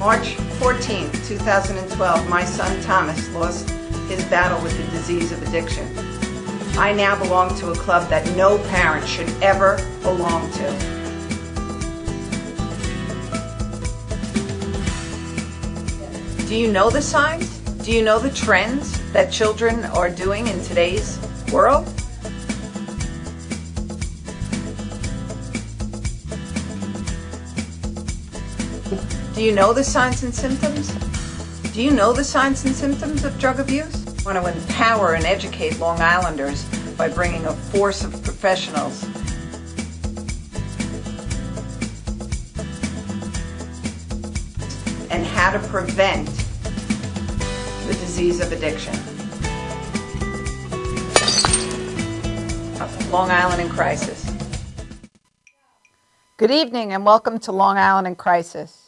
March 14, 2012, my son Thomas lost his battle with the disease of addiction. I now belong to a club that no parent should ever belong to. Do you know the signs? Do you know the trends that children are doing in today's world? Do you know the signs and symptoms? Do you know the signs and symptoms of drug abuse? I want to empower and educate Long Islanders by bringing a force of professionals and how to prevent the disease of addiction. Long Island in Crisis. Good evening and welcome to Long Island in Crisis.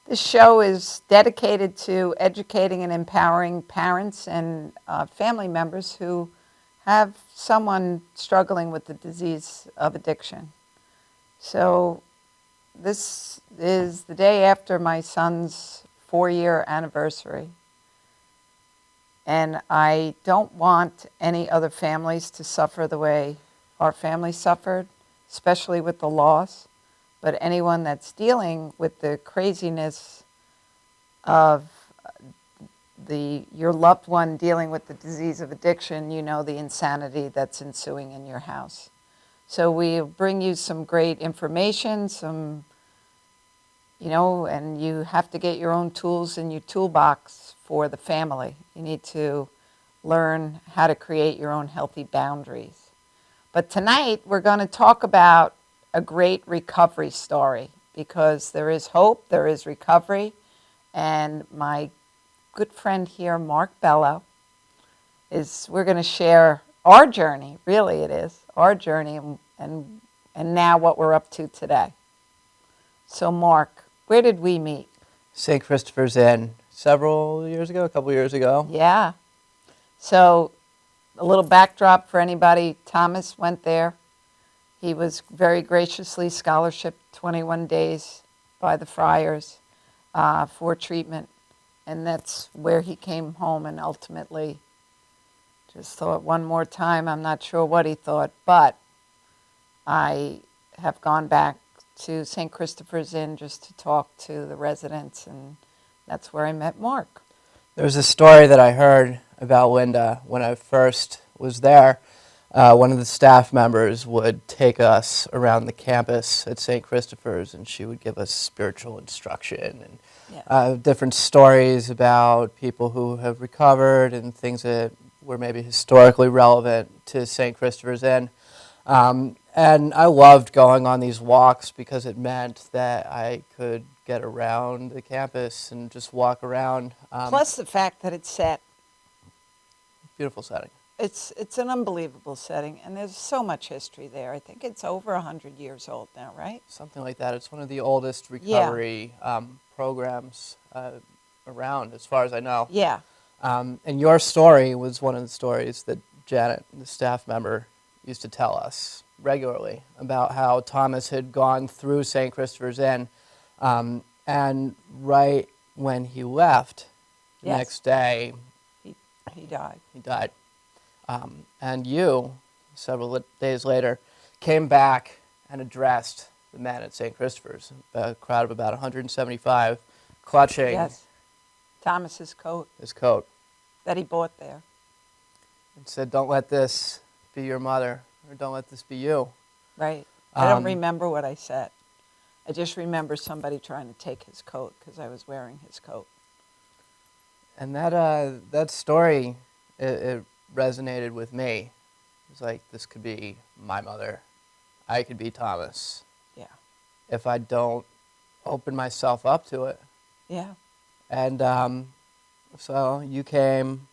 This show is dedicated to educating and empowering parents and family members who have someone struggling with the disease of addiction. So this is the day after my son's 4-year anniversary. And I don't want any other families to suffer the way our family suffered, especially with the loss. But anyone that's dealing with the craziness of your loved one dealing with the disease of addiction, you know the insanity that's ensuing in your house. So we bring you some great information, and you have to get your own tools in your toolbox for the family. You need to learn how to create your own healthy boundaries. But tonight we're going to talk about a great recovery story, because there is hope, there is recovery, and my good friend here, Mark Bello, we're going to share our journey, really it is, our journey, and now what we're up to today. So Mark, where did we meet? St. Christopher's Inn, a couple years ago. Yeah. So a little backdrop for anybody, Thomas went there. He was very graciously scholarshiped 21 days by the friars for treatment. And that's where he came home and ultimately just thought one more time. I'm not sure what he thought, but I have gone back to St. Christopher's Inn just to talk to the residents, and that's where I met Mark. There's a story that I heard about Linda when I first was there. One of the staff members would take us around the campus at St. Christopher's, and she would give us spiritual instruction and different stories about people who have recovered and things that were maybe historically relevant to St. Christopher's Inn. And I loved going on these walks because it meant that I could get around the campus and just walk around. Plus the fact that it's set. Beautiful setting. It's an unbelievable setting, and there's so much history there. I think it's over 100 years old now, right? Something like that. It's one of the oldest recovery programs around, as far as I know. Yeah. And your story was one of the stories that Janet, the staff member, used to tell us regularly about how Thomas had gone through St. Christopher's Inn, and right when he left, the next day, he died. He died. And you, several days later, came back and addressed the men at St. Christopher's, a crowd of about 175, clutching Thomas's coat. His coat. That he bought there. And said, "Don't let this be your mother, or don't let this be you." Right. I don't remember what I said. I just remember somebody trying to take his coat because I was wearing his coat. And that story, it resonated with me. It was like, this could be my mother. I could be Thomas. Yeah. If I don't open myself up to it. Yeah. And so you came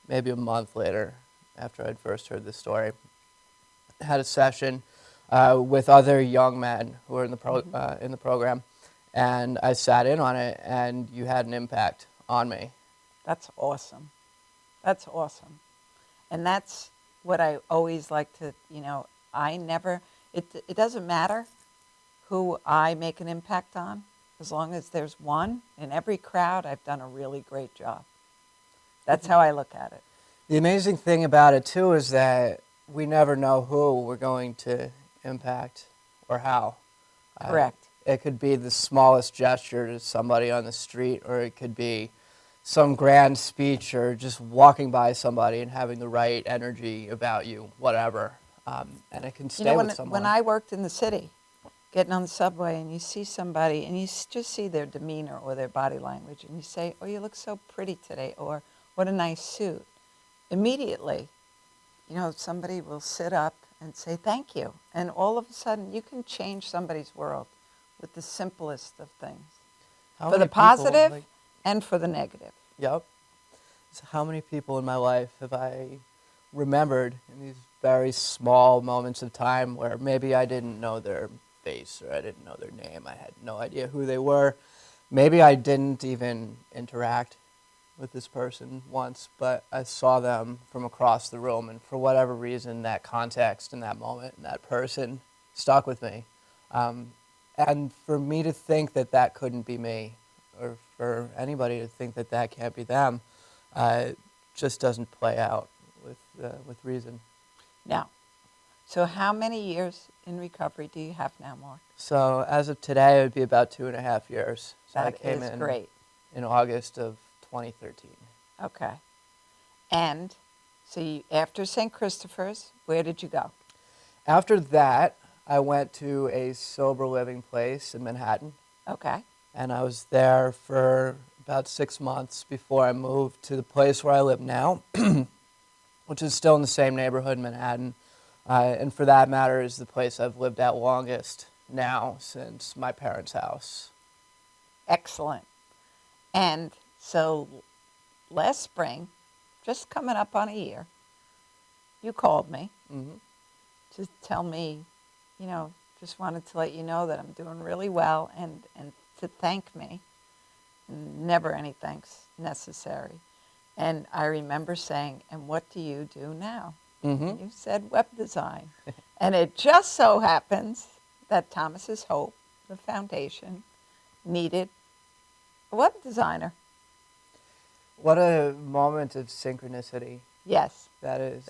maybe a month later after I'd first heard this story, had a session with other young men who were in the program, and I sat in on it, and you had an impact on me. That's awesome. That's awesome. And that's what I always like to, it doesn't matter who I make an impact on. As long as there's one in every crowd, I've done a really great job. That's how I look at it. The amazing thing about it, too, is that we never know who we're going to impact or how. Correct. It could be the smallest gesture to somebody on the street, or it could be some grand speech, or just walking by somebody and having the right energy about you, whatever. And it can stay with someone. When I worked in the city, getting on the subway, and you see somebody, and you just see their demeanor or their body language, and you say, "Oh, you look so pretty today," or "What a nice suit." Immediately, somebody will sit up and say, "Thank you." And all of a sudden, you can change somebody's world with the simplest of things. For the positive and for the negative. Yep. So how many people in my life have I remembered in these very small moments of time where maybe I didn't know their face or I didn't know their name. I had no idea who they were. Maybe I didn't even interact with this person once, but I saw them from across the room, and for whatever reason, that context and that moment and that person stuck with me. And for me to think that that couldn't be me, or for anybody to think that that can't be them, just doesn't play out with reason. Now, so how many years in recovery do you have now, Mark? So as of today, it would be about 2.5 years. So That I came is in great. in August of 2013. Okay. And so after St. Christopher's, where did you go? After that, I went to a sober living place in Manhattan, Okay. and I was there for about 6 months before I moved to the place where I live now, which is still in the same neighborhood in Manhattan. And for that matter, is the place I've lived at longest now since my parents' house. Excellent. And so last spring, just coming up on a year, you called me to tell me, just wanted to let you know that I'm doing really well and to thank me. Never any thanks necessary. And I remember saying, "And what do you do now?" And you said web design. And it just so happens that Thomas's Hope, the foundation, needed a web designer. What a moment of synchronicity. Yes. That is.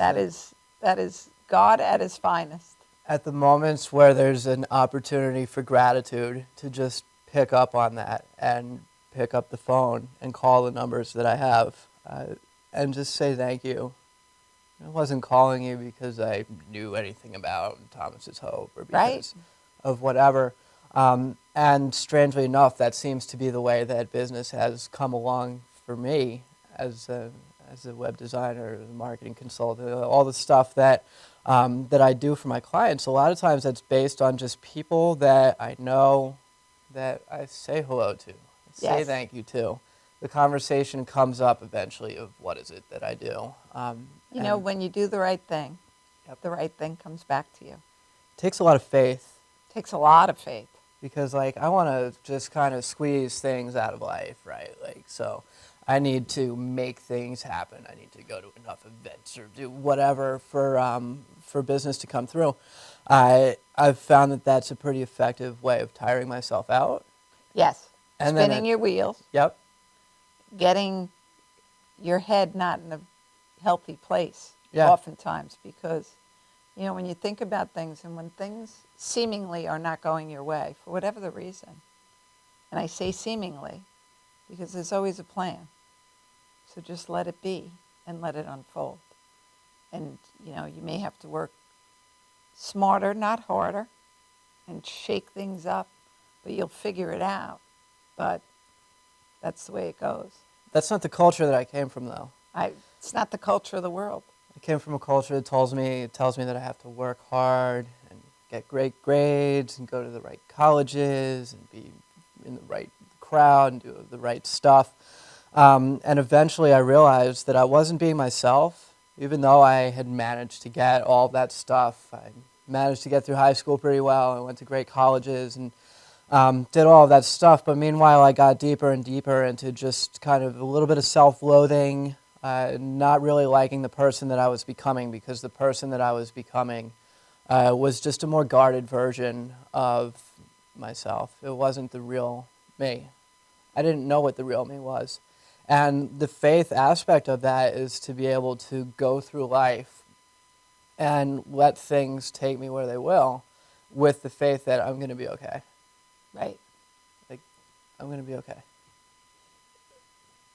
That is God at his finest. At the moments where there's an opportunity for gratitude, to just pick up on that and pick up the phone and call the numbers that I have and just say thank you. I wasn't calling you because I knew anything about Thomas's Hope or because of whatever. And strangely enough, that seems to be the way that business has come along for me as a web designer, a marketing consultant, all the stuff that I do for my clients. A lot of times that's based on just people that I know that I say hello to, say thank you to. The conversation comes up eventually of what is it that I do. When you do the right thing, the right thing comes back to you. It takes a lot of faith. It takes a lot of faith. Because I want to just kind of squeeze things out of life, right? So I need to make things happen. I need to go to enough events or do whatever for business to come through. I've found that that's a pretty effective way of tiring myself out. Yes. And spinning your wheels. Yep. Getting your head not in a healthy place oftentimes because, when you think about things and when things seemingly are not going your way for whatever the reason, and I say seemingly because there's always a plan. So just let it be and let it unfold. And, you may have to work smarter, not harder, and shake things up, but you'll figure it out. But that's the way it goes. That's not the culture that I came from, though. It's not the culture of the world. I came from a culture that tells me that I have to work hard and get great grades and go to the right colleges and be in the right crowd and do the right stuff. And eventually I realized that I wasn't being myself, even though I had managed to get all that stuff. I managed to get through high school pretty well. I went to great colleges and did all of that stuff. But meanwhile, I got deeper and deeper into just kind of a little bit of self-loathing, not really liking the person that I was becoming, because the person that I was becoming was just a more guarded version of myself. It wasn't the real me. I didn't know what the real me was. And the faith aspect of that is to be able to go through life and let things take me where they will with the faith that I'm going to be okay. Right. Like, I'm going to be okay.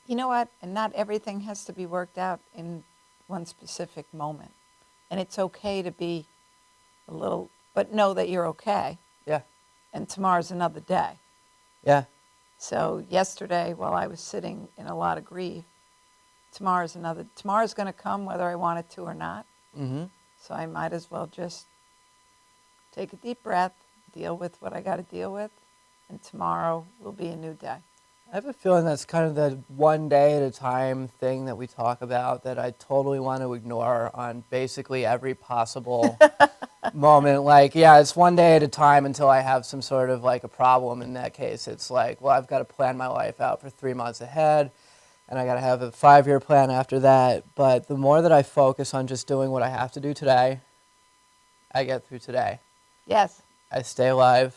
You know what? And not everything has to be worked out in one specific moment. And it's okay to be a little, but know that you're okay. Yeah. And tomorrow's another day. Yeah. So yesterday, while I was sitting in a lot of grief, tomorrow's going to come whether I want it to or not. Mm-hmm. So I might as well just take a deep breath, deal with what I got to deal with, and tomorrow will be a new day. I have a feeling that's kind of the one day at a time thing that we talk about that I totally want to ignore on basically every possible moment. Like, yeah, it's one day at a time until I have some sort of like a problem. In that case, it's like, well, I've got to plan my life out for 3 months ahead, and I got to have a 5-year plan after that. But the more that I focus on just doing what I have to do today, I get through today. Yes. I stay alive.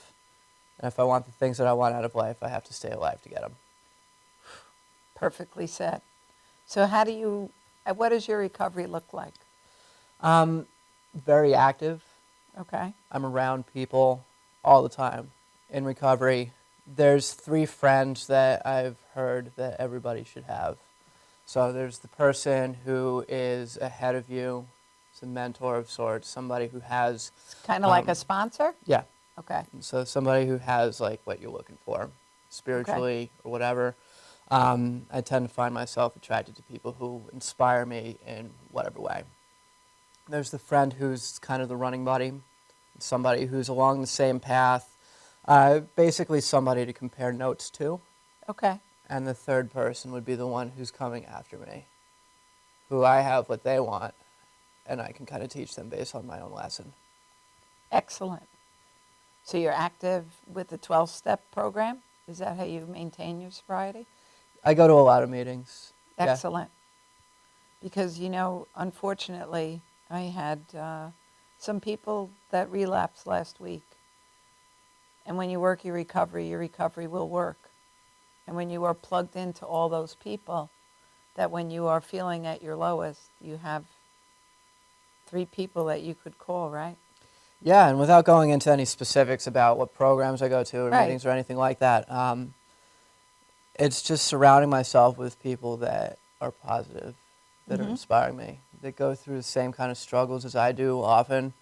And if I want the things that I want out of life, I have to stay alive to get them. Perfectly said. So what does your recovery look like? Very active. Okay. I'm around people all the time in recovery. There's 3 friends that I've heard that everybody should have. So there's the person who is ahead of you. It's a mentor of sorts, somebody who has... Kind of like a sponsor? Yeah. Okay. So somebody who has like what you're looking for, spiritually or whatever. I tend to find myself attracted to people who inspire me in whatever way. There's the friend who's kind of the running buddy, somebody who's along the same path, basically somebody to compare notes to. Okay. And the third person would be the one who's coming after me, who I have what they want, and I can kind of teach them based on my own lesson. Excellent. So you're active with the 12-step program? Is that how you maintain your sobriety? I go to a lot of meetings. Excellent. Yeah. Because, unfortunately, I had some people that relapsed last week. And when you work your recovery will work. And when you are plugged into all those people, that when you are feeling at your lowest, you have 3 people that you could call, right? Yeah, and without going into any specifics about what programs I go to or Right. meetings or anything like that, it's just surrounding myself with people that are positive, that are inspiring me, that go through the same kind of struggles as I do often,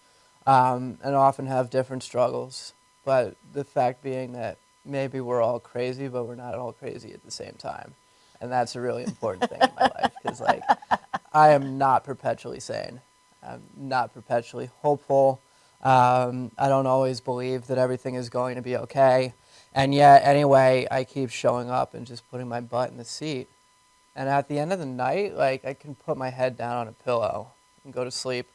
and often have different struggles. But the fact being that maybe we're all crazy, but we're not all crazy at the same time. And that's a really important thing in my life, because like, I am not perpetually sane. I'm not perpetually hopeful. I don't always believe that everything is going to be okay. And yet, anyway, I keep showing up and just putting my butt in the seat. And at the end of the night, like, I can put my head down on a pillow and go to sleep.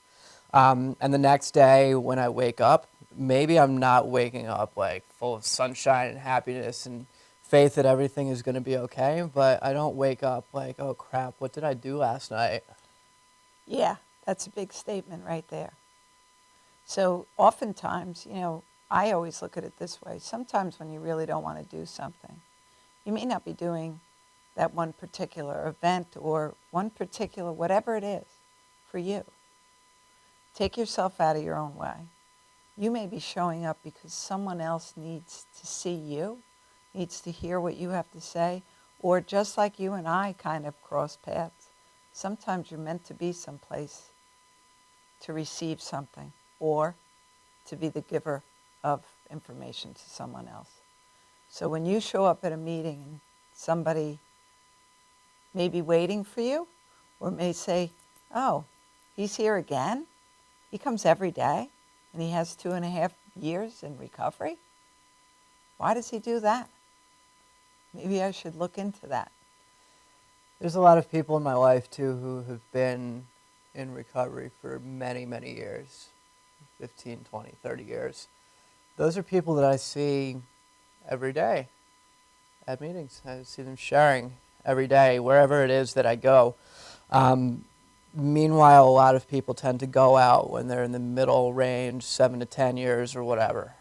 And the next day when I wake up, maybe I'm not waking up like full of sunshine and happiness and faith that everything is going to be okay, but I don't wake up like, oh crap, what did I do last night? Yeah, that's a big statement right there. So oftentimes, I always look at it this way. Sometimes when you really don't want to do something, you may not be doing that one particular event or one particular, whatever it is for you. Take yourself out of your own way. You may be showing up because someone else needs to see you, needs to hear what you have to say, or just like you and I kind of cross paths, sometimes you're meant to be someplace to receive something or to be the giver of information to someone else. So when you show up at a meeting and somebody may be waiting for you or may say, oh, he's here again? He comes every day and he has 2.5 years in recovery? Why does he do that? Maybe I should look into that. There's a lot of people in my life too who have been in recovery for many, many years, 15, 20, 30 years. Those are people that I see every day at meetings. I see them sharing every day, wherever it is that I go. Meanwhile, a lot of people tend to go out when they're in the middle range, 7 to 10 years or whatever.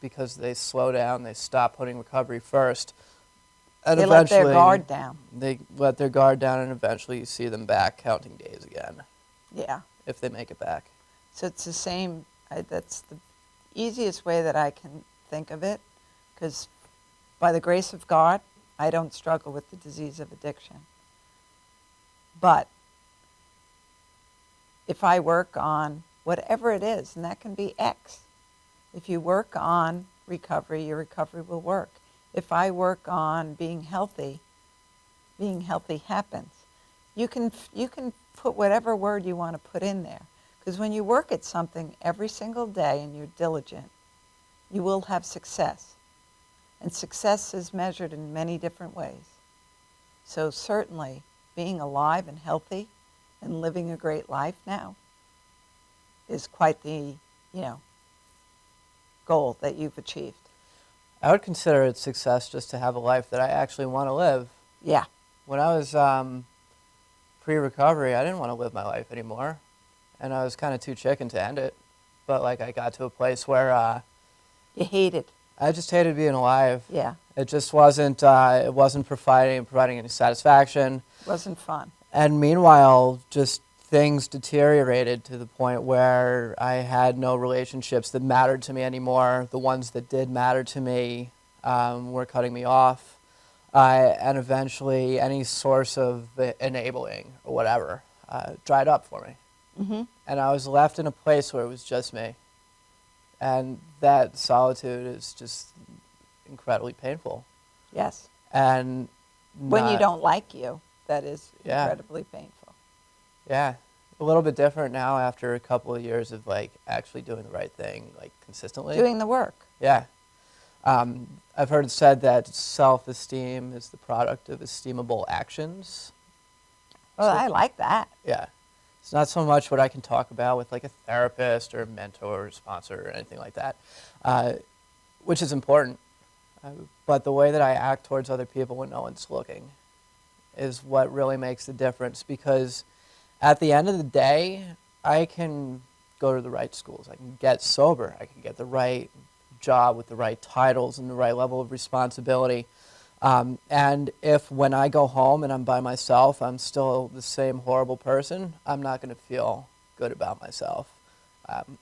because they slow down, they stop putting recovery first. And They let their eventually, guard down. they let their guard down, and eventually you see them back counting days again, Yeah. if they make it back. So it's the same. That's the easiest way that I can think of it, because by the grace of God, I don't struggle with the disease of addiction. But if I work on whatever it is, and that can be X, if you work on recovery, your recovery will work. If I work on being healthy happens. You can put whatever word you want to put in there. Because when you work at something every single day and you're diligent, you will have success. And success is measured in many different ways. So certainly being alive and healthy and living a great life now is quite the, goal that you've achieved. I would consider it success just to have a life that I actually want to live. Yeah. When I was pre-recovery, I didn't want to live my life anymore, and I was kind of too chicken to end it. But like I got to a place where You hate it. I just hated being alive. Yeah. It just wasn't. It wasn't providing any satisfaction. Wasn't fun. And meanwhile, just things deteriorated to the point where I had no relationships that mattered to me anymore. The ones that did matter to me were cutting me off. And eventually, any source of enabling or whatever dried up for me. Mm-hmm. And I was left in a place where it was just me. And that solitude is just incredibly painful. Yes. And When you don't like you, that is Yeah. incredibly painful. Yeah, a little bit different now after a couple of years of like actually doing the right thing, like consistently. Doing the work. Yeah. I've heard it said that self-esteem is the product of esteemable actions. Well, So- I like that. Yeah. It's not so much what I can talk about with like a therapist or a mentor or sponsor or anything like that, which is important. But the way that I act towards other people when no one's looking is what really makes the difference, because at the end of the day, I can go to the right schools. I can get sober. I can get the right job with the right titles and the right level of responsibility. And if when I go home and I'm by myself, I'm still the same horrible person, I'm not going to feel good about myself.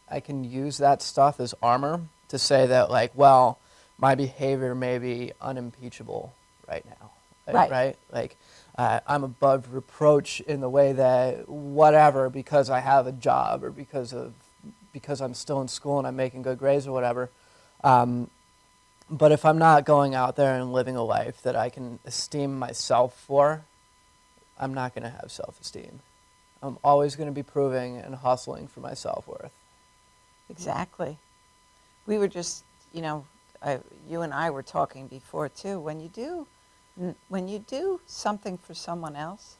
I can use that stuff as armor to say that, like, well, my behavior may be unimpeachable right now. Right. Like, I'm above reproach in the way that whatever, because I have a job or because I'm still in school and I'm making good grades or whatever. But if I'm not going out there and living a life that I can esteem myself for, I'm not going to have self-esteem. I'm always going to be proving and hustling for my self-worth. Exactly. We were just, you and I were talking before too. When you do something for someone else,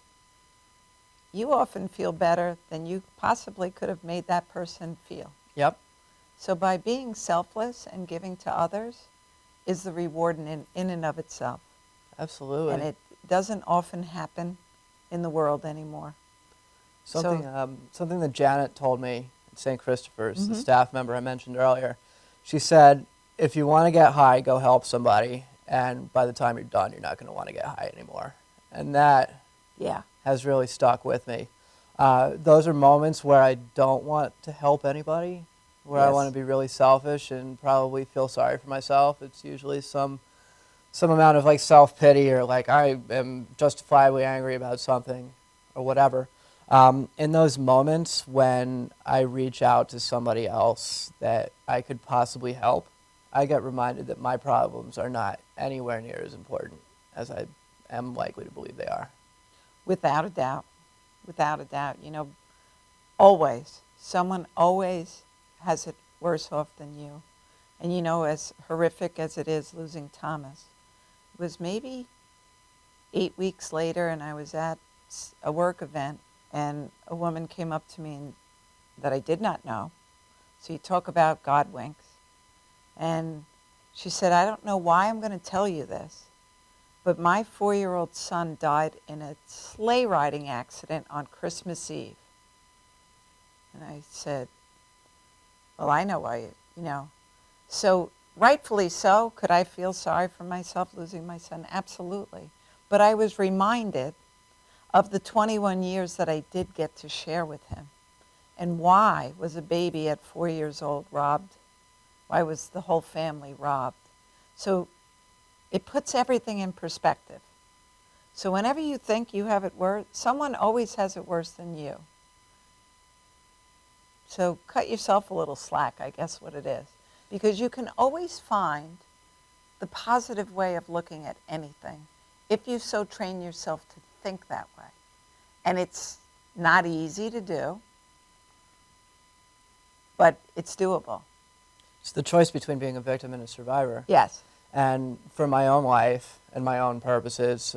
you often feel better than you possibly could have made that person feel. Yep. So by being selfless and giving to others is the reward in and of itself. Absolutely. And it doesn't often happen in the world anymore. Something that Janet told me at St. Christopher's, the Mhm. staff member I mentioned earlier, she said, if you want to get high, go help somebody, and by the time you're done, you're not going to want to get high anymore. And that Yeah. has really stuck with me. Those are moments where I don't want to help anybody, where I Yes. want to be really selfish and probably feel sorry for myself. It's usually some amount of like self-pity or like I am justifiably angry about something or whatever. In those moments when I reach out to somebody else that I could possibly help, I get reminded that my problems are not anywhere near as important as I am likely to believe they are. Without a doubt. Without a doubt. Always. Someone always has it worse off than you. And as horrific as it is losing Thomas, it was maybe 8 weeks later and I was at a work event and a woman came up to me that I did not know. So you talk about God winks. And she said, I don't know why I'm going to tell you this, but my 4-year-old son died in a sleigh riding accident on Christmas Eve. And I said, well, I know why, So rightfully so. Could I feel sorry for myself losing my son? Absolutely. But I was reminded of the 21 years that I did get to share with him. And why was a baby at 4 years old robbed? Why was the whole family robbed? So it puts everything in perspective. So whenever you think you have it worse, someone always has it worse than you. So cut yourself a little slack, I guess what it is. Because you can always find the positive way of looking at anything if you so train yourself to think that way. And it's not easy to do, but it's doable. It's the choice between being a victim and a survivor. Yes. And for my own life and my own purposes,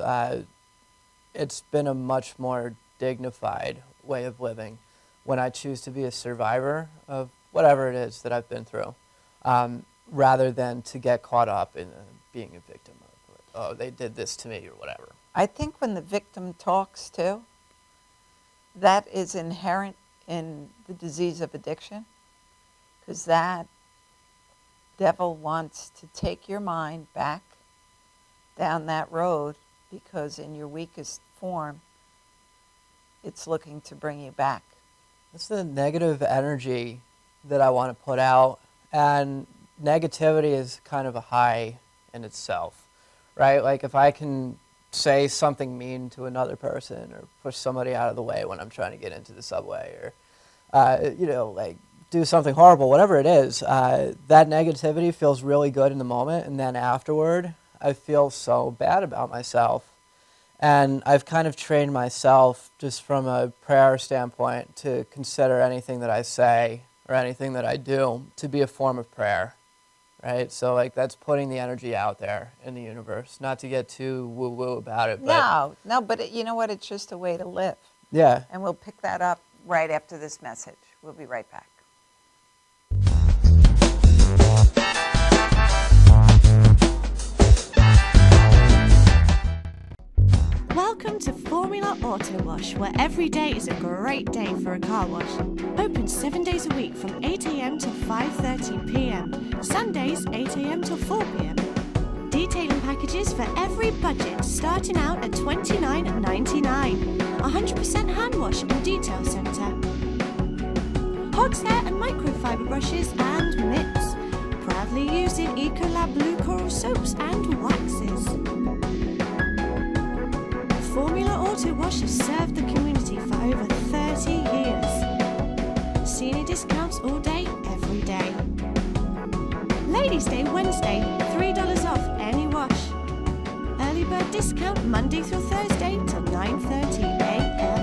it's been a much more dignified way of living when I choose to be a survivor of whatever it is that I've been through, rather than to get caught up in being a victim of, oh, they did this to me or whatever. I think when the victim talks too, that is inherent in the disease of addiction, because that devil wants to take your mind back down that road, because in your weakest form, it's looking to bring you back. That's the negative energy that I want to put out. And negativity is kind of a high in itself, right? Like if I can say something mean to another person or push somebody out of the way when I'm trying to get into the subway or, like do something horrible, whatever it is, that negativity feels really good in the moment. And then afterward, I feel so bad about myself. And I've kind of trained myself just from a prayer standpoint to consider anything that I say or anything that I do to be a form of prayer, right? So like that's putting the energy out there in the universe, not to get too woo-woo about it. But No, but you know what? It's just a way to live. Yeah. And we'll pick that up right after this message. We'll be right back. Welcome to Formula Auto Wash, where every day is a great day for a car wash. Open 7 days a week from 8 a.m. till 5:30 p.m. Sundays 8 a.m. till 4 p.m. Detailing packages for every budget, starting out at $29.99. 100% hand wash and detail centre. Hogshair and microfiber brushes and mitts. Proudly used in Ecolab Blue Coral soaps and waxes. Formula Auto Wash has served the community for over 30 years. Senior discounts all day, every day. Ladies' Day Wednesday, $3 off any wash. Early bird discount Monday through Thursday till 9:30 a.m.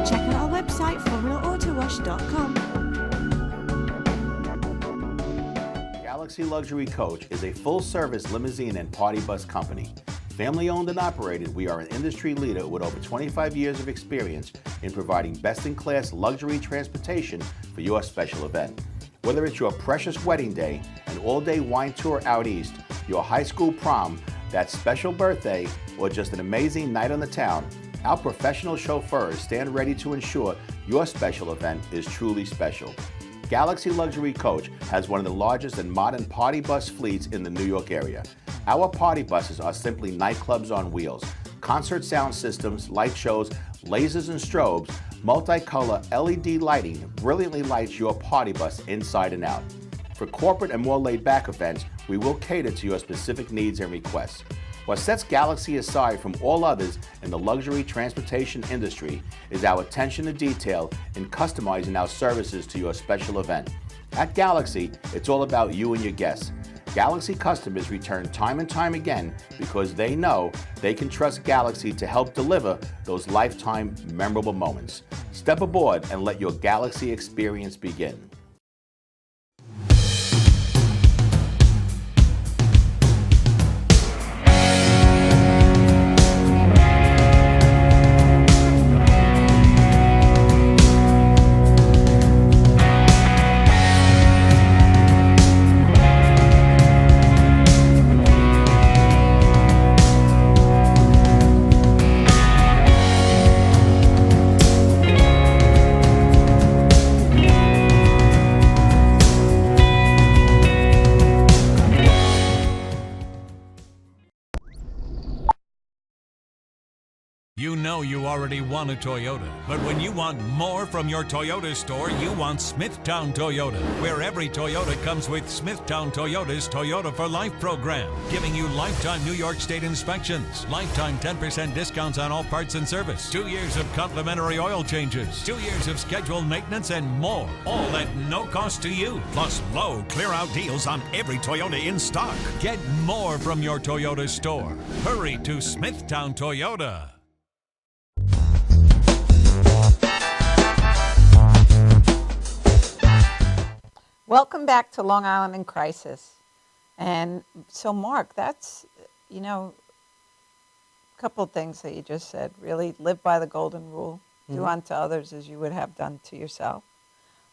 Check out our website, formulaautowash.com. Galaxy Luxury Coach is a full-service limousine and party bus company. Family-owned and operated, we are an industry leader with over 25 years of experience in providing best-in-class luxury transportation for your special event. Whether it's your precious wedding day, an all-day wine tour out east, your high school prom, that special birthday, or just an amazing night on the town, our professional chauffeurs stand ready to ensure your special event is truly special. Galaxy Luxury Coach has one of the largest and modern party bus fleets in the New York area. Our party buses are simply nightclubs on wheels. Concert sound systems, light shows, lasers and strobes, multicolor LED lighting brilliantly lights your party bus inside and out. For corporate and more laid-back events, we will cater to your specific needs and requests. What sets Galaxy aside from all others in the luxury transportation industry is our attention to detail in customizing our services to your special event. At Galaxy, it's all about you and your guests. Galaxy customers return time and time again because they know they can trust Galaxy to help deliver those lifetime memorable moments. Step aboard and let your Galaxy experience begin. You know you already want a Toyota, but when you want more from your Toyota store, you want Smithtown Toyota, where every Toyota comes with Smithtown Toyota's Toyota for Life program, giving you lifetime New York State inspections, lifetime 10% discounts on all parts and service, 2 years of complimentary oil changes, 2 years of scheduled maintenance, and more, all at no cost to you, plus low clear-out deals on every Toyota in stock. Get more from your Toyota store. Hurry to Smithtown Toyota. Welcome back to Long Island in Crisis. And so, Mark, that's, a couple of things that you just said. Really live by the golden rule. Do unto others as you would have done to yourself.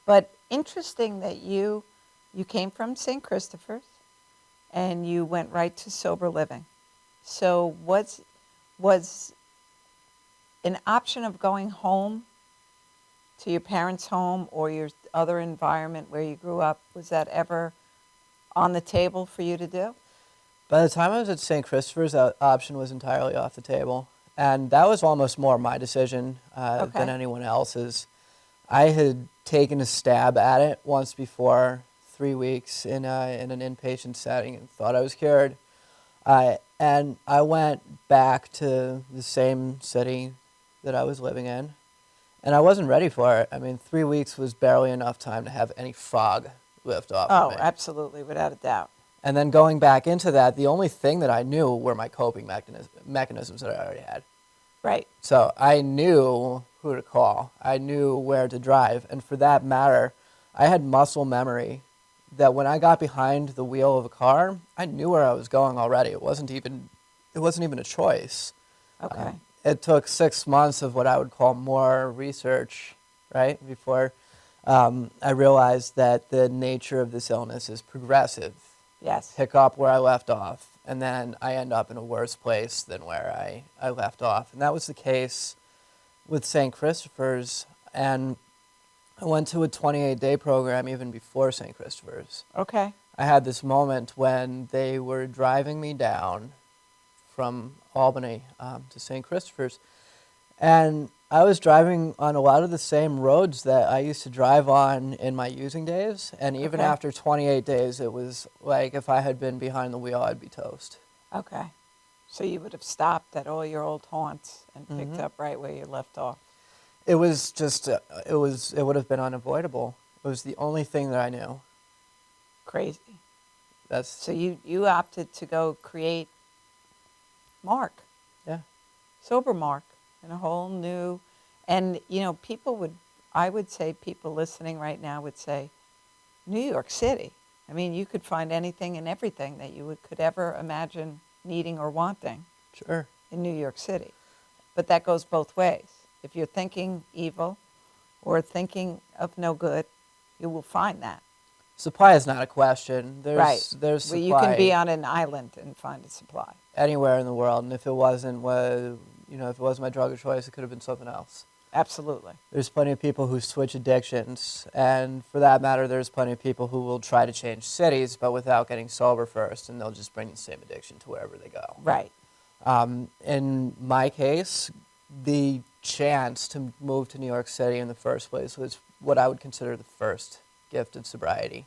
But interesting that you came from St. Christopher's and you went right to sober living. So was an option of going home to your parents' home or your other environment where you grew up, was that ever on the table for you to do? By the time I was at St. Christopher's, that option was entirely off the table. And that was almost more my decision than anyone else's. I had taken a stab at it once before, 3 weeks in an inpatient setting, and thought I was cured. And I went back to the same city that I was living in. And I wasn't ready for it. I mean, 3 weeks was barely enough time to have any fog lift off of me. Oh, absolutely, without a doubt. And then going back into that, the only thing that I knew were my coping mechanisms that I already had. Right. So I knew who to call. I knew where to drive. And for that matter, I had muscle memory that when I got behind the wheel of a car, I knew where I was going already. It wasn't even a choice. Okay. It took 6 months of what I would call more research, right, before I realized that the nature of this illness is progressive. Yes. Pick up where I left off, and then I end up in a worse place than where I left off. And that was the case with St. Christopher's, and I went to a 28-day program even before St. Christopher's. Okay. I had this moment when they were driving me down from Albany to St. Christopher's. And I was driving on a lot of the same roads that I used to drive on in my using days. And even after 28 days, it was like if I had been behind the wheel, I'd be toast. Okay. So you would have stopped at all your old haunts and picked up right where you left off. It was just, it would have been unavoidable. It was the only thing that I knew. Crazy. That's So you opted to go create Mark. Yeah. Sober Mark, in a whole new, and I would say people listening right now would say, New York City. I mean, you could find anything and everything that you could ever imagine needing or wanting. Sure. In New York City. But that goes both ways. If you're thinking evil or thinking of no good, you will find that. Supply is not a question. Right. There's supply. Well, you can be on an island and find a supply. Anywhere in the world, and if it wasn't, if it wasn't my drug of choice, it could have been something else. Absolutely. There's plenty of people who switch addictions, and for that matter, there's plenty of people who will try to change cities, but without getting sober first, and they'll just bring the same addiction to wherever they go. Right. In my case, the chance to move to New York City in the first place was what I would consider the first gift of sobriety,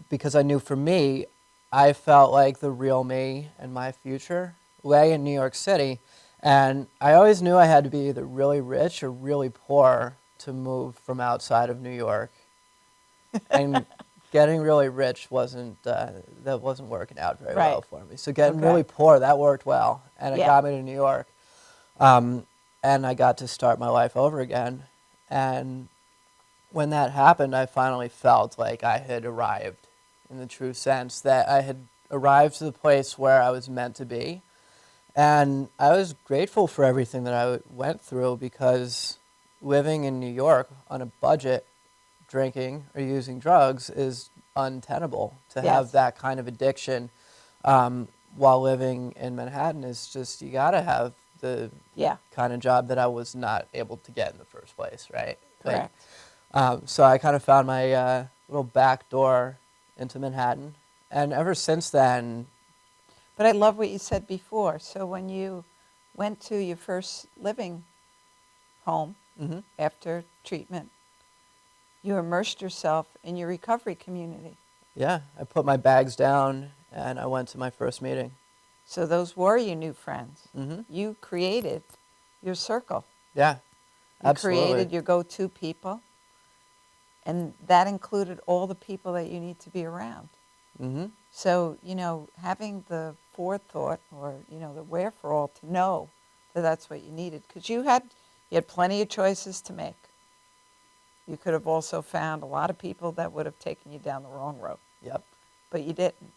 because I knew for me, I felt like the real me and my future lay in New York City. And I always knew I had to be either really rich or really poor to move from outside of New York. And getting really rich wasn't working out very well for me. So getting really poor, that worked well. And it got me to New York. And I got to start my life over again. And when that happened, I finally felt like I had arrived, in the true sense that I had arrived to the place where I was meant to be. And I was grateful for everything that I went through, because living in New York on a budget, drinking or using drugs is untenable. To have that kind of addiction while living in Manhattan is just, you got to have the kind of job that I was not able to get in the first place, right? Correct. So I kind of found my little back door into Manhattan. And ever since then... But I love what you said before. So when you went to your first living home Mm-hmm. after treatment, you immersed yourself in your recovery community. Yeah, I put my bags down and I went to my first meeting. So those were your new friends. Mm-hmm. You created your circle. Yeah, You absolutely. created your go-to people, and that included all the people that you need to be around. Mm-hmm. So, having the forethought or, the wherefore to know that that's what you needed. Because you had plenty of choices to make. You could have also found a lot of people that would have taken you down the wrong road, Yep. but you didn't.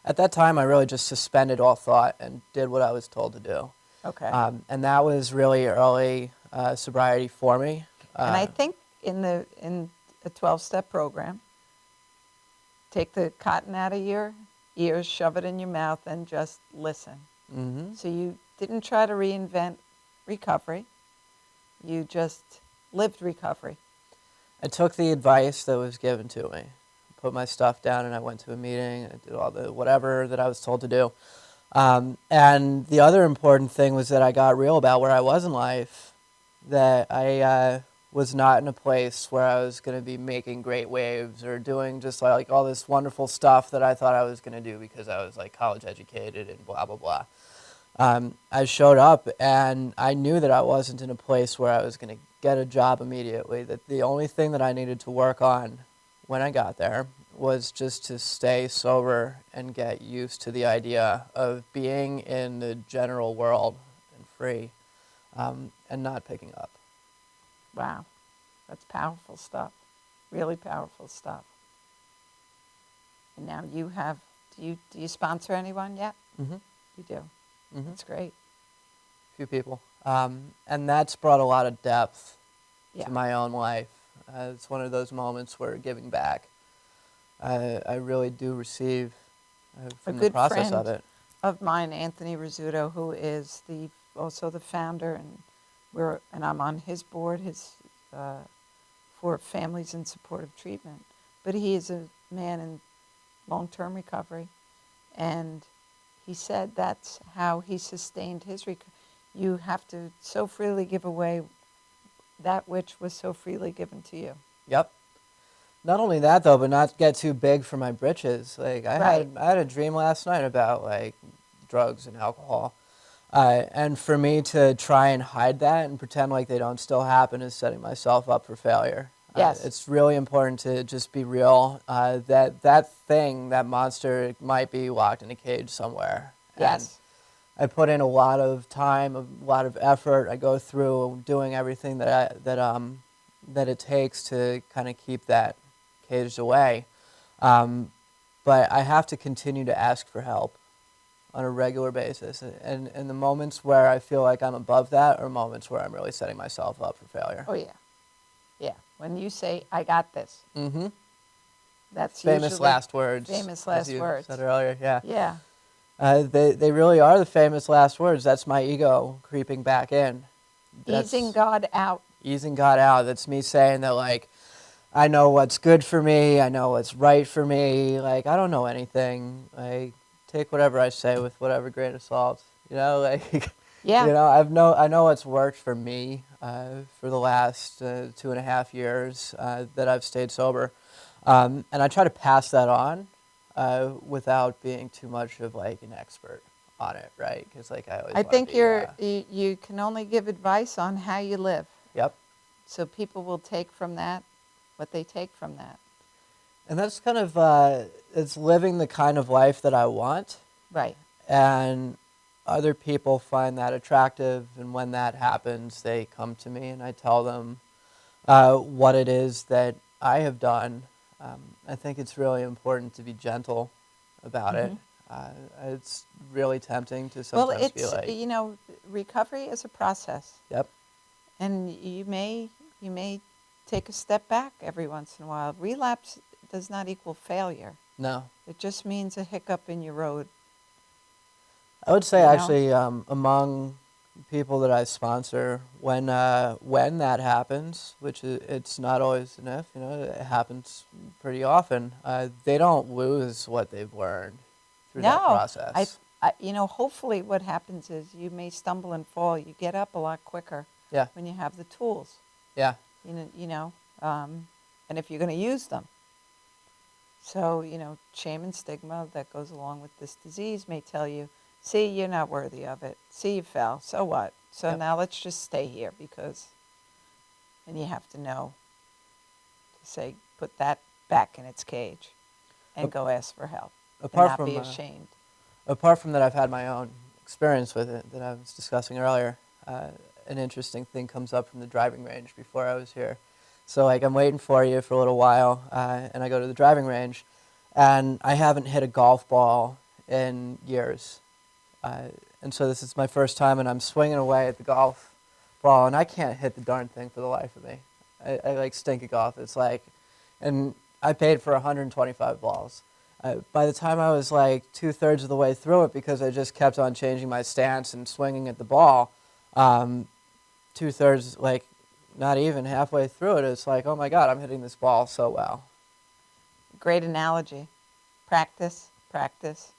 At that time, I really just suspended all thought and did what I was told to do. Okay. And that was really early sobriety for me. And I think in a 12-step program, take the cotton out of your ears, shove it in your mouth, and just listen. Mm-hmm. So you didn't try to reinvent recovery. You just lived recovery. I took the advice that was given to me, put my stuff down, and I went to a meeting. I did all the whatever that I was told to do. And the other important thing was that I got real about where I was in life, that I was not in a place where I was going to be making great waves or doing just like all this wonderful stuff that I thought I was going to do because I was like college educated and blah, blah, blah. I showed up and I knew that I wasn't in a place where I was going to get a job immediately, that the only thing that I needed to work on when I got there was just to stay sober and get used to the idea of being in the general world and free and not picking up. Wow. That's powerful stuff. Really powerful stuff. And now you have, do you sponsor anyone yet? Mm-hmm. You do. Mm-hmm. That's great. Few people. And that's brought a lot of depth Yeah. to my own life. It's one of those moments where giving back, I really do receive from the good process friend of it. of mine, Anthony Rizzuto, who is also the founder, and I'm on his board, for Families in Supportive Treatment. But he is a man in long-term recovery, and he said that's how he sustained his recovery. You have to so freely give away that which was so freely given to you. Yep. Not only that though, but not get too big for my britches. Like I had a dream last night about like drugs and alcohol, and for me to try and hide that and pretend like they don't still happen is setting myself up for failure. Yes. It's really important to just be real. That thing, that monster, might be locked in a cage somewhere. Yes. And I put in a lot of time, a lot of effort. I go through doing everything that it takes to kind of keep that caged away. But I have to continue to ask for help on a regular basis. And the moments where I feel like I'm above that are moments where I'm really setting myself up for failure. Oh, yeah. Yeah. When you say, I got this, Mm-hmm. that's Famous usually last words. famous as last you words. said earlier, yeah. Yeah. They really are the famous last words. That's my ego creeping back in. Easing God out. Easing God out. That's me saying that, like, I know what's good for me. I know what's right for me. Like, I don't know anything. Like, take whatever I say with whatever grain of salt. You know, like, Yeah. you know, I know what's worked for me for the last 2.5 years that I've stayed sober. And I try to pass that on without being too much of like an expert on it, right? Because like I always I wanna think be, you can only give advice on how you live. Yep. So people will take from that what they take from that. And that's kind of it's living the kind of life that I want, Right. and other people find that attractive. And when that happens, they come to me and I tell them what it is that I have done. I think it's really important to be gentle about it. It's really tempting to Well, sometimes it's, be like, recovery is a process. yep, And you may take a step back every once in a while. Relapse does not equal failure. no. It just means a hiccup in your road. I would say You know? actually among people that I sponsor, when that happens, which it's not always an if, it happens pretty often, they don't lose what they've learned through that process. hopefully what happens is you may stumble and fall. You get up a lot quicker Yeah. when you have the tools, Yeah. and if you're going to use them. So, shame and stigma that goes along with this disease may tell you, see, you're not worthy of it. See, you fell. So what? So Yep. now let's just stay here and you have to know to say, put that back in its cage and go ask for help and Apart not from be ashamed. apart from that, I've had my own experience with it that I was discussing earlier. An interesting thing comes up from the driving range before I was here. So like I'm waiting for you for a little while, and I go to the driving range, and I haven't hit a golf ball in years. And so this is my first time, and I'm swinging away at the golf ball, and I can't hit the darn thing for the life of me. I like stink at golf. It's like, and I paid for 125 balls. By the time I was like 2/3 of the way through it, because I just kept on changing my stance and swinging at the ball, 2/3, like not even halfway through it, it's like, oh my God, I'm hitting this ball so well. Great analogy. Practice, practice.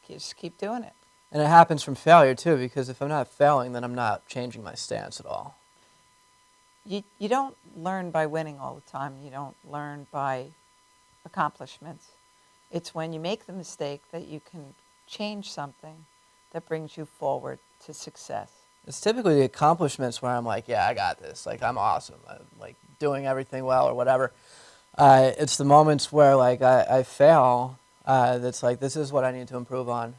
Just keep doing it. And it happens from failure too, because if I'm not failing, then I'm not changing my stance at all. You don't learn by winning all the time. You don't learn by accomplishments. It's when you make the mistake that you can change something that brings you forward to success. It's typically the accomplishments where I'm like, yeah, I got this. Like, I'm awesome. I'm like doing everything well or whatever. It's the moments where like I fail. That's like, this is what I need to improve on.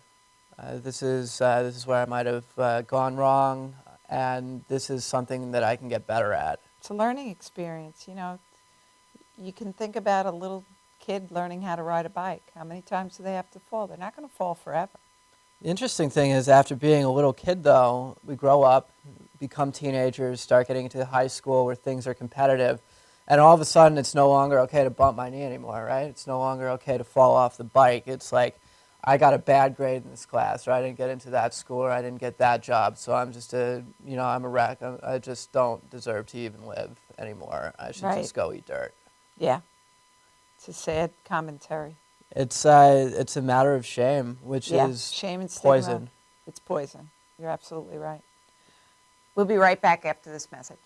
This is where I might have gone wrong, and this is something that I can get better at. It's a learning experience. You can think about a little kid learning how to ride a bike. How many times do they have to fall? They're not going to fall forever. The interesting thing is, after being a little kid, though, we grow up, become teenagers, start getting into high school where things are competitive, and all of a sudden it's no longer okay to bump my knee anymore, right? It's no longer okay to fall off the bike. It's like, I got a bad grade in this class, or I didn't get into that school, or I didn't get that job, so I'm just I'm a wreck. I just don't deserve to even live anymore. I should just go eat dirt. Yeah. It's a sad commentary. It's a matter of shame, which is shame and stigma. poison. It's poison. You're absolutely right. We'll be right back after this message.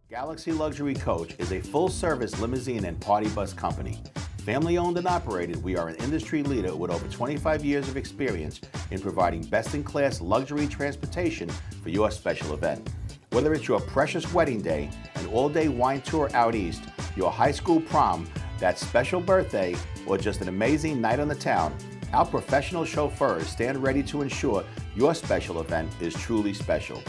Galaxy Luxury Coach is a full-service limousine and party bus company. Family-owned and operated, we are an industry leader with over 25 years of experience in providing best-in-class luxury transportation for your special event. Whether it's your precious wedding day, an all-day wine tour out east, your high school prom, that special birthday, or just an amazing night on the town, our professional chauffeurs stand ready to ensure your special event is truly special.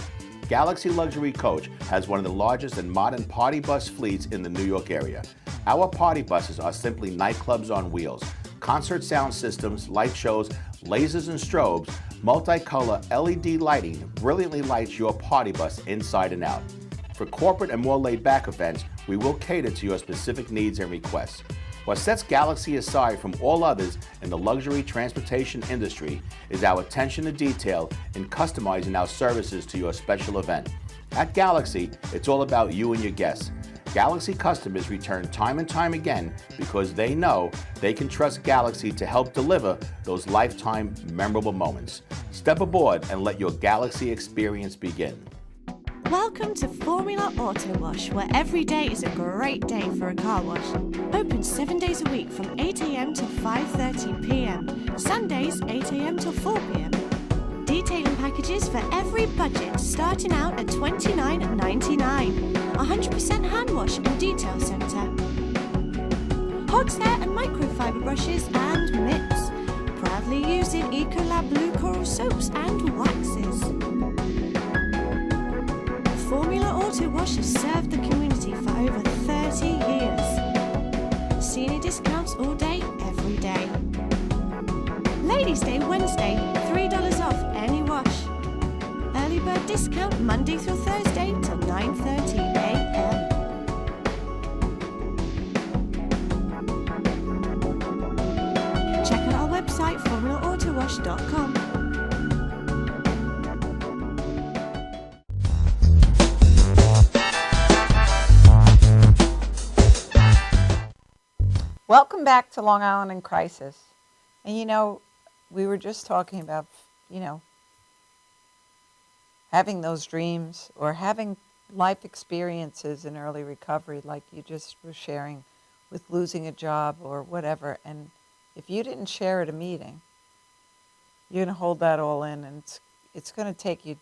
Galaxy Luxury Coach has one of the largest and modern party bus fleets in the New York area. Our party buses are simply nightclubs on wheels. Concert sound systems, light shows, lasers and strobes, multicolor LED lighting brilliantly lights your party bus inside and out. For corporate and more laid-back events, we will cater to your specific needs and requests. What sets Galaxy aside from all others in the luxury transportation industry is our attention to detail in customizing our services to your special event. At Galaxy, it's all about you and your guests. Galaxy customers return time and time again because they know they can trust Galaxy to help deliver those lifetime memorable moments. Step aboard and let your Galaxy experience begin. Welcome to Formula Auto Wash, where every day is a great day for a car wash. Open 7 days a week from 8 a.m. to 5:30 p.m. Sundays 8 a.m. till 4 p.m. Detailing packages for every budget, starting out at $29.99. 100% hand wash and detail centre. Horsehair and microfiber brushes and mitts. Proudly using Ecolab Blue Coral soaps and waxes. Formula Auto Wash has served the community for over 30 years. Senior discounts all day, every day. Ladies' Day Wednesday, $3 off any wash. Early bird discount Monday through Thursday till 9:30 a.m. Check out our website, formulaautowash.com. Welcome back to Long Island in Crisis. And you know, we were just talking about, having those dreams or having life experiences in early recovery, like you just were sharing with losing a job or whatever. And if you didn't share at a meeting, you're going to hold that all in, and it's going to take you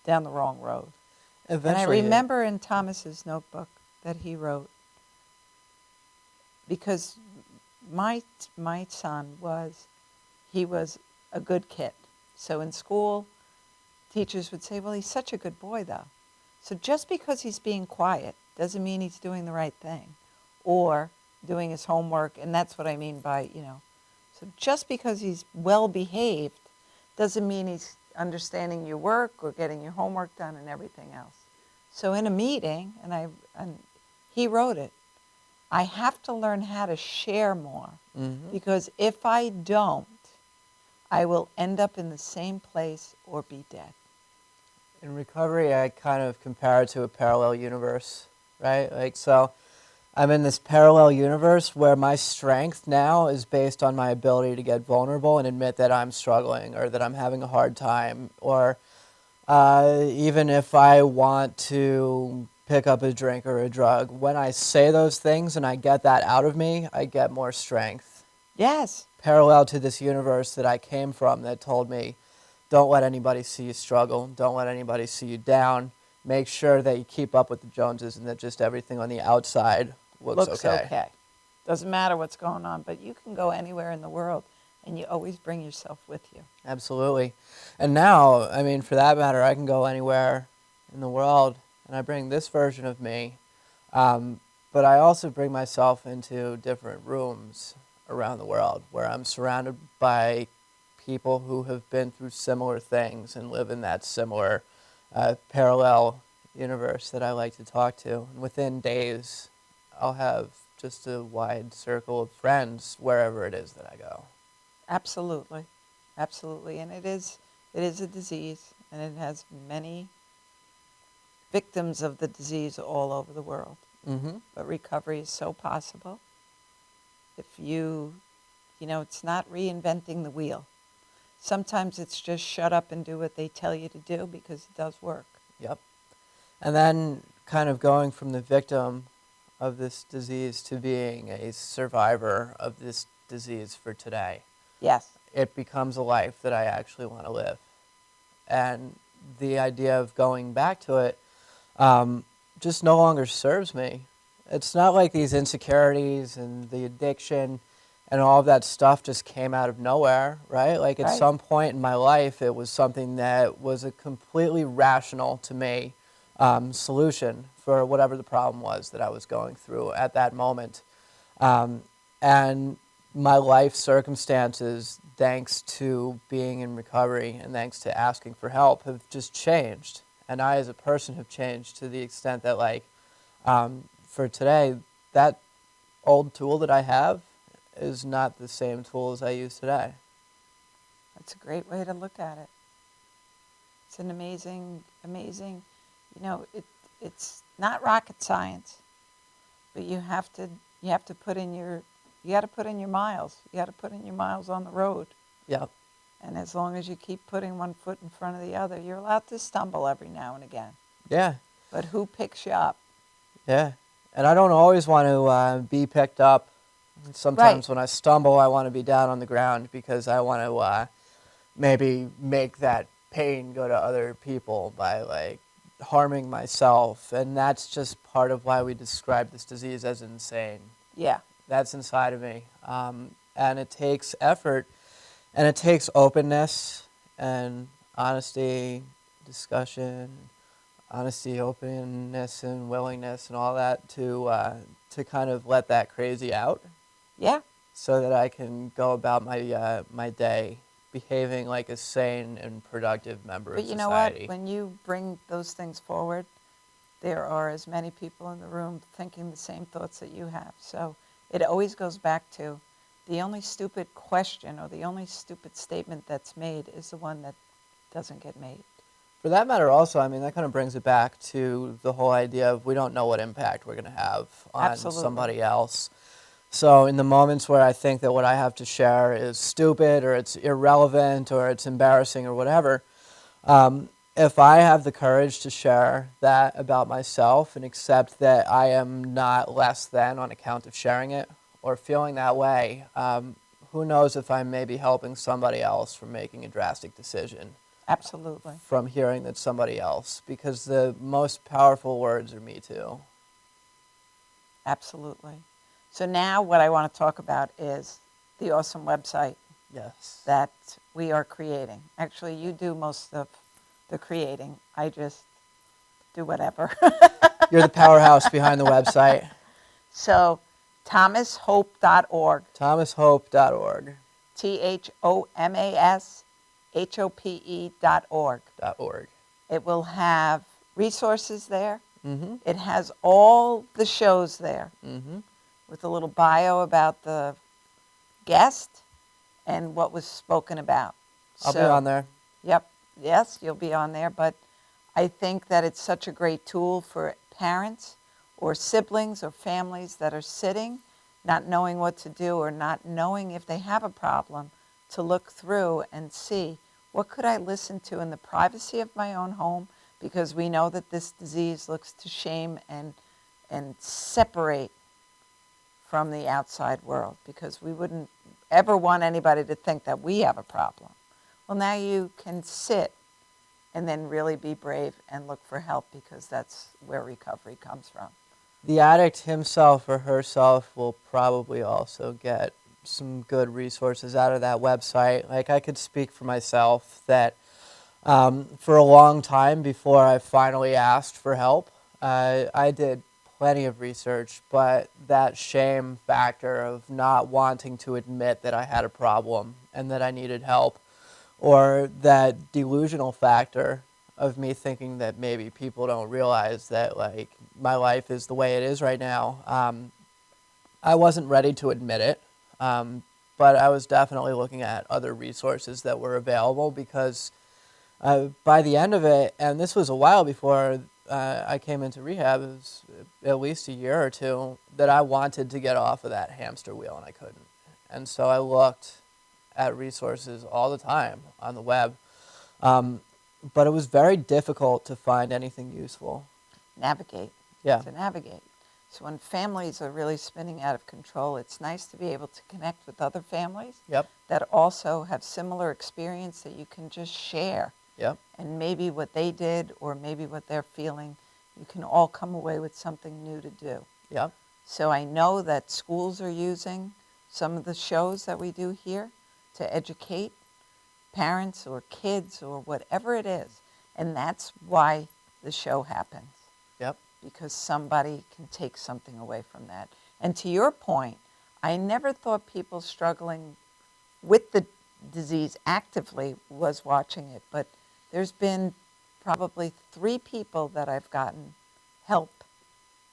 down the wrong road. Eventually, and I remember in Thomas's notebook that he wrote, because my son was a good kid. So in school, teachers would say, well, he's such a good boy, though. So just because he's being quiet doesn't mean he's doing the right thing or doing his homework. And that's what I mean by, so just because he's well behaved doesn't mean he's understanding your work or getting your homework done and everything else. So in a meeting, and he wrote it, I have to learn how to share more, because if I don't, I will end up in the same place or be dead. in recovery, I kind of compare it to a parallel universe, right? So I'm in this parallel universe where my strength now is based on my ability to get vulnerable and admit that I'm struggling or that I'm having a hard time, or even if I want to pick up a drink or a drug. When I say those things and I get that out of me, I get more strength. Yes. Parallel to this universe that I came from that told me, don't let anybody see you struggle. Don't let anybody see you down. Make sure that you keep up with the Joneses and that just everything on the outside looks okay. Doesn't matter what's going on, but you can go anywhere in the world and you always bring yourself with you. Absolutely. And now, for that matter, I can go anywhere in the world and I bring this version of me, but I also bring myself into different rooms around the world where I'm surrounded by people who have been through similar things and live in that similar parallel universe that I like to talk to. And within days, I'll have just a wide circle of friends wherever it is that I go. Absolutely. Absolutely. And it is a disease, and it has many victims of the disease all over the world. Mm-hmm. But recovery is so possible. If it's not reinventing the wheel. Sometimes it's just shut up and do what they tell you to do because it does work. Yep. And then kind of going from the victim of this disease to being a survivor of this disease for today. Yes. It becomes a life that I actually want to live. And the idea of going back to it just no longer serves me. It's not like these insecurities and the addiction and all of that stuff just came out of nowhere, right? Like at some point in my life, it was something that was a completely rational to me solution for whatever the problem was that I was going through at that moment. And my life circumstances, thanks to being in recovery and thanks to asking for help, have just changed. And I, as a person, have changed to the extent that, for today, that old tool that I have is not the same tool as I use today. That's a great way to look at it. It's an amazing, it's not rocket science. But you have to put in your miles. You got to put in your miles on the road. Yep. And as long as you keep putting one foot in front of the other, you're allowed to stumble every now and again. Yeah. But who picks you up? Yeah. And I don't always want to be picked up. Sometimes when I stumble, I want to be down on the ground because I want to maybe make that pain go to other people by like harming myself. And that's just part of why we describe this disease as insane. Yeah. That's inside of me. And it takes effort, and it takes openness and honesty, discussion, honesty, openness, and willingness, and all that to kind of let that crazy out. Yeah. So that I can go about my day behaving like a sane and productive member of society. But you know what? When you bring those things forward, there are as many people in the room thinking the same thoughts that you have. So it always goes back to the only stupid question or the only stupid statement that's made is the one that doesn't get made. For that matter also, I mean, that kind of brings it back to the whole idea of we don't know what impact we're going to have on Absolutely. somebody else. So in the moments where I think that what I have to share is stupid or it's irrelevant or it's embarrassing or whatever, if I have the courage to share that about myself and accept that I am not less than on account of sharing it or feeling that way, who knows if I'm maybe helping somebody else from making a drastic decision. Absolutely. From hearing that somebody else, because the most powerful words are me too. Absolutely. So now what I want to talk about is the awesome website Yes. that we are creating. Actually, you do most of the creating. I just do whatever. You're the powerhouse behind the website. So thomashope.org. thomashope.org. ThomasHope.org. .org. It will have resources there. Mm-hmm. It has all the shows there. Mm-hmm. With a little bio about the guest and what was spoken about. I'll be on there. Yep. Yes, you'll be on there. But I think that it's such a great tool for parents or siblings or families that are sitting, not knowing what to do or not knowing if they have a problem, to look through and see what could I listen to in the privacy of my own home, because we know that this disease looks to shame and separate from the outside world, because we wouldn't ever want anybody to think that we have a problem. Well, now you can sit and then really be brave and look for help, because that's where recovery comes from. The addict himself or herself will probably also get some good resources out of that website. Like, I could speak for myself that for a long time before I finally asked for help, I did plenty of research, but that shame factor of not wanting to admit that I had a problem and that I needed help, or that delusional factor of me thinking that maybe people don't realize that, like, my life is the way it is right now. I wasn't ready to admit it, but I was definitely looking at other resources that were available, because by the end of it, and this was a while before I came into rehab, it was at least a year or two, that I wanted to get off of that hamster wheel and I couldn't. And so I looked at resources all the time on the web, but it was very difficult to find anything useful. Navigate. Yeah. To navigate. So when families are really spinning out of control, it's nice to be able to connect with other families Yep. that also have similar experience that you can just share. Yep. And maybe what they did or maybe what they're feeling, you can all come away with something new to do. Yep. So I know that schools are using some of the shows that we do here to educate parents or kids or whatever it is. And that's why the show happens, Yep. because somebody can take something away from that. And to your point, I never thought people struggling with the disease actively was watching it, but there's been probably 3 people that I've gotten help.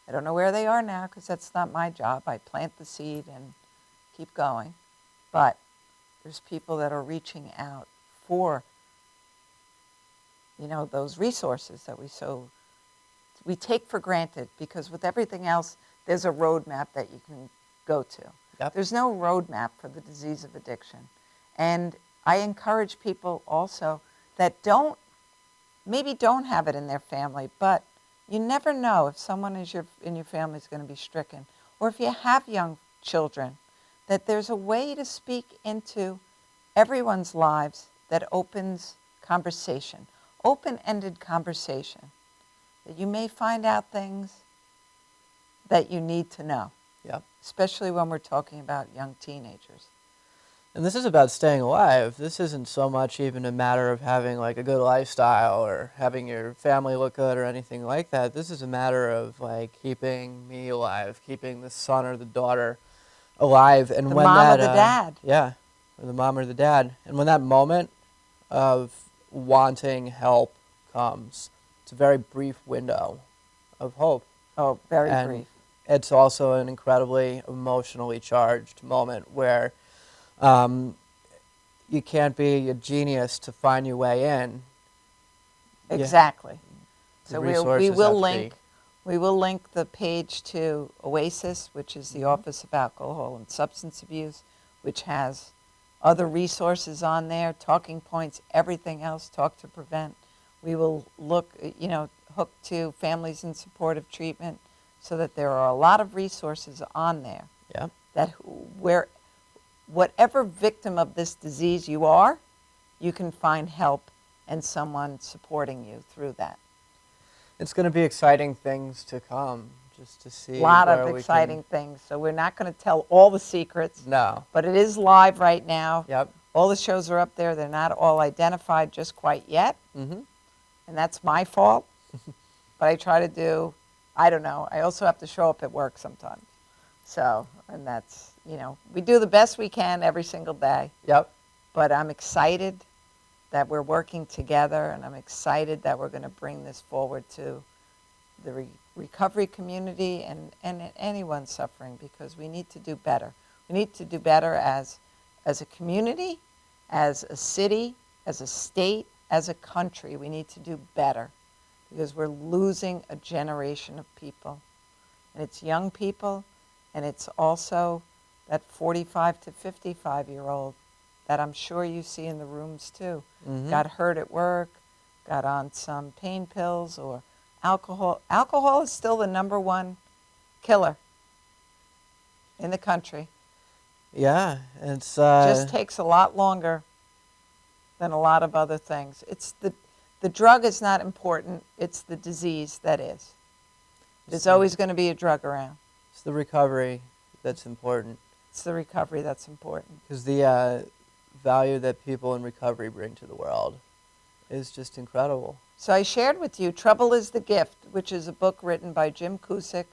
I don't know where they are now, because that's not my job. I plant the seed and keep going. But there's people that are reaching out for, those resources that we take for granted, because with everything else, there's a roadmap that you can go to. Yep. There's no roadmap for the disease of addiction. And I encourage people also that maybe don't have it in their family, but you never know if someone in your family is going to be stricken, or if you have young children, that there's a way to speak into everyone's lives that opens conversation, open-ended conversation, that you may find out things that you need to know, Yep. especially when we're talking about young teenagers. And this is about staying alive. This isn't so much even a matter of having like a good lifestyle or having your family look good or anything like that. This is a matter of like keeping me alive, keeping the son or the daughter alive. And The when mom that, or the dad. Yeah, or the mom or the dad. And when that moment of wanting help comes, it's a very brief window of hope. Oh, very And brief. it's also an incredibly emotionally charged moment where you can't be a genius to find your way in. Exactly. The So resources have to be- we will link the page to Oasis, which is the Office of Alcohol and Substance Abuse, which has other resources on there, talking points, everything else, Talk to Prevent. We will hook to Families in Supportive Treatment, so that there are a lot of resources on there Yeah. that where whatever victim of this disease you are, you can find help and someone supporting you through that. It's going to be exciting things to come, just to see. A lot where of we exciting things. So we're not going to tell all the secrets, No. but it is live right now. Yep. All the shows are up there. They're not all identified just quite yet, Mm-hmm. and that's my fault. But I try to do, I don't know, I also have to show up at work sometimes. So, and that's, we do the best we can every single day. Yep. But I'm excited that we're working together, and I'm excited that we're going to bring this forward to the recovery community and anyone suffering, because we need to do better. We need to do better as a community, as a city, as a state, as a country. We need to do better, because we're losing a generation of people. And it's young people, and it's also that 45 to 55-year-old that I'm sure you see in the rooms too. Mm-hmm. Got hurt at work, got on some pain pills or alcohol. Alcohol is still the number one killer in the country. Yeah. It's Just takes a lot longer than a lot of other things. It's the drug is not important, it's the disease that is. There's always going to be a drug around. it's the recovery that's important, It's the recovery that's important. because the value that people in recovery bring to the world is just incredible. So I shared with you Trouble is the Gift, which is a book written by Jim Cusick,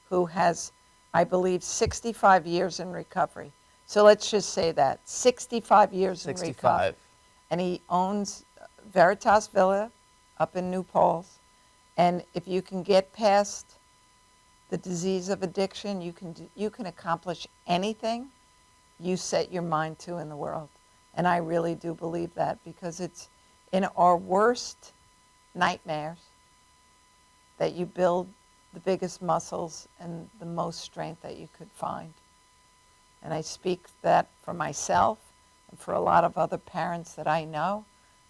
who has, I believe, 65 years in recovery. So let's just say that, 65 years in recovery. 65. And he owns Veritas Villa up in New Paltz. And if you can get past the disease of addiction, you can accomplish anything you set your mind to in the world. And I really do believe that, because it's in our worst nightmares that you build the biggest muscles and the most strength that you could find. And I speak that for myself and for a lot of other parents that I know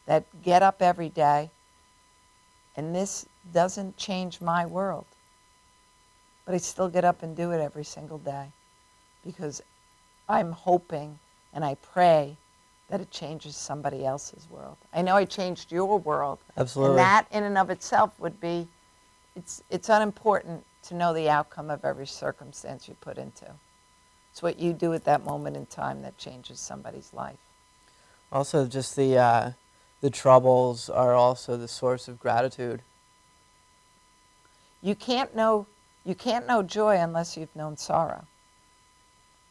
that get up every day, and this doesn't change my world. But I still get up and do it every single day, because I'm hoping and I pray that it changes somebody else's world. I know I changed your world. Absolutely. And that in and of itself would be, it's unimportant to know the outcome of every circumstance you put into. It's what you do at that moment in time that changes somebody's life. Also, just the troubles are also the source of gratitude. You can't know joy unless you've known sorrow.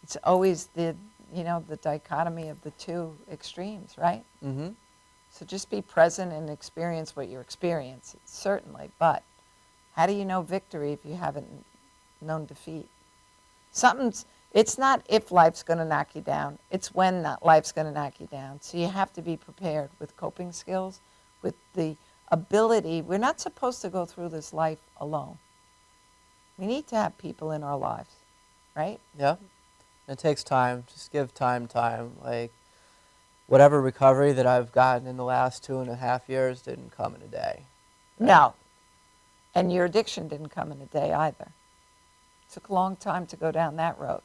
It's always the dichotomy of the two extremes, right? Mm-hmm. So just be present and experience what you're experiencing, certainly. But how do you know victory if you haven't known defeat? It's not if life's going to knock you down. It's when life's going to knock you down. So you have to be prepared with coping skills, with the ability. We're not supposed to go through this life alone. We need to have people in our lives, right? Yeah. It takes time. Just give time. Like, whatever recovery that I've gotten in the last 2.5 years didn't come in a day. Right? No. And your addiction didn't come in a day either. It took a long time to go down that road.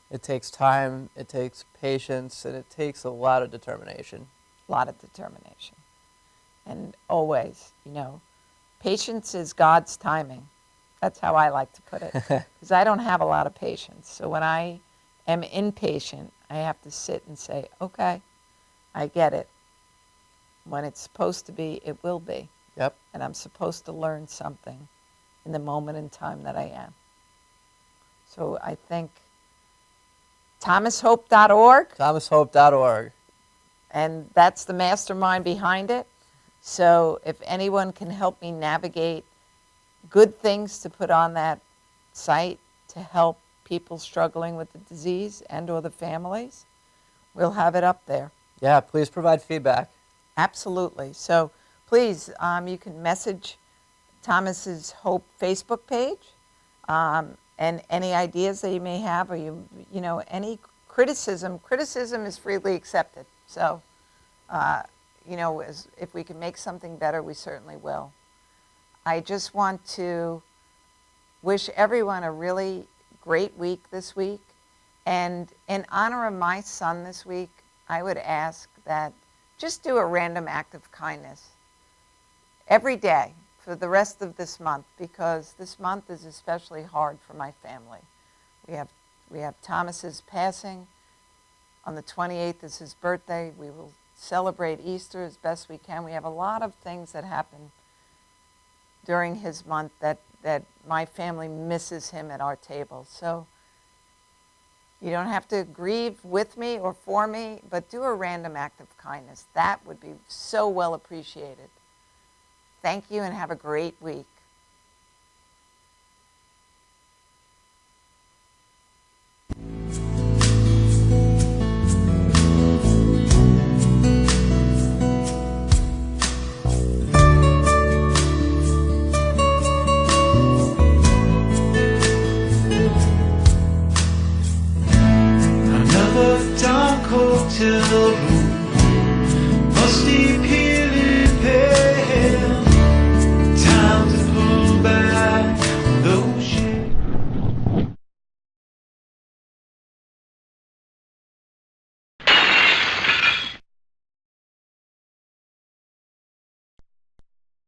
It takes time, it takes patience, and it takes a lot of determination. A lot of determination. And always, patience is God's timing. That's how I like to put it. Because I don't have a lot of patience. So when I am impatient, I have to sit and say, okay, I get it. When it's supposed to be, it will be. Yep. And I'm supposed to learn something in the moment in time that I am. So I think ThomasHope.org. ThomasHope.org. And that's the mastermind behind it. So if anyone can help me navigate good things to put on that site to help people struggling with the disease and or the families, we'll have it up there. Yeah, please provide feedback. Absolutely. So please, you can message Thomas's Hope Facebook page, and any ideas that you may have, or any criticism. Criticism is freely accepted. So, if we can make something better, we certainly will. I just want to wish everyone a really great week this week. And in honor of my son this week, I would ask that just do a random act of kindness every day for the rest of this month, because this month is especially hard for my family. We have Thomas's passing. On the 28th is his birthday. We will celebrate Easter as best we can. We have a lot of things that happen during his month that my family misses him at our table. So you don't have to grieve with me or for me, but do a random act of kindness. That would be so well appreciated. Thank you and have a great week.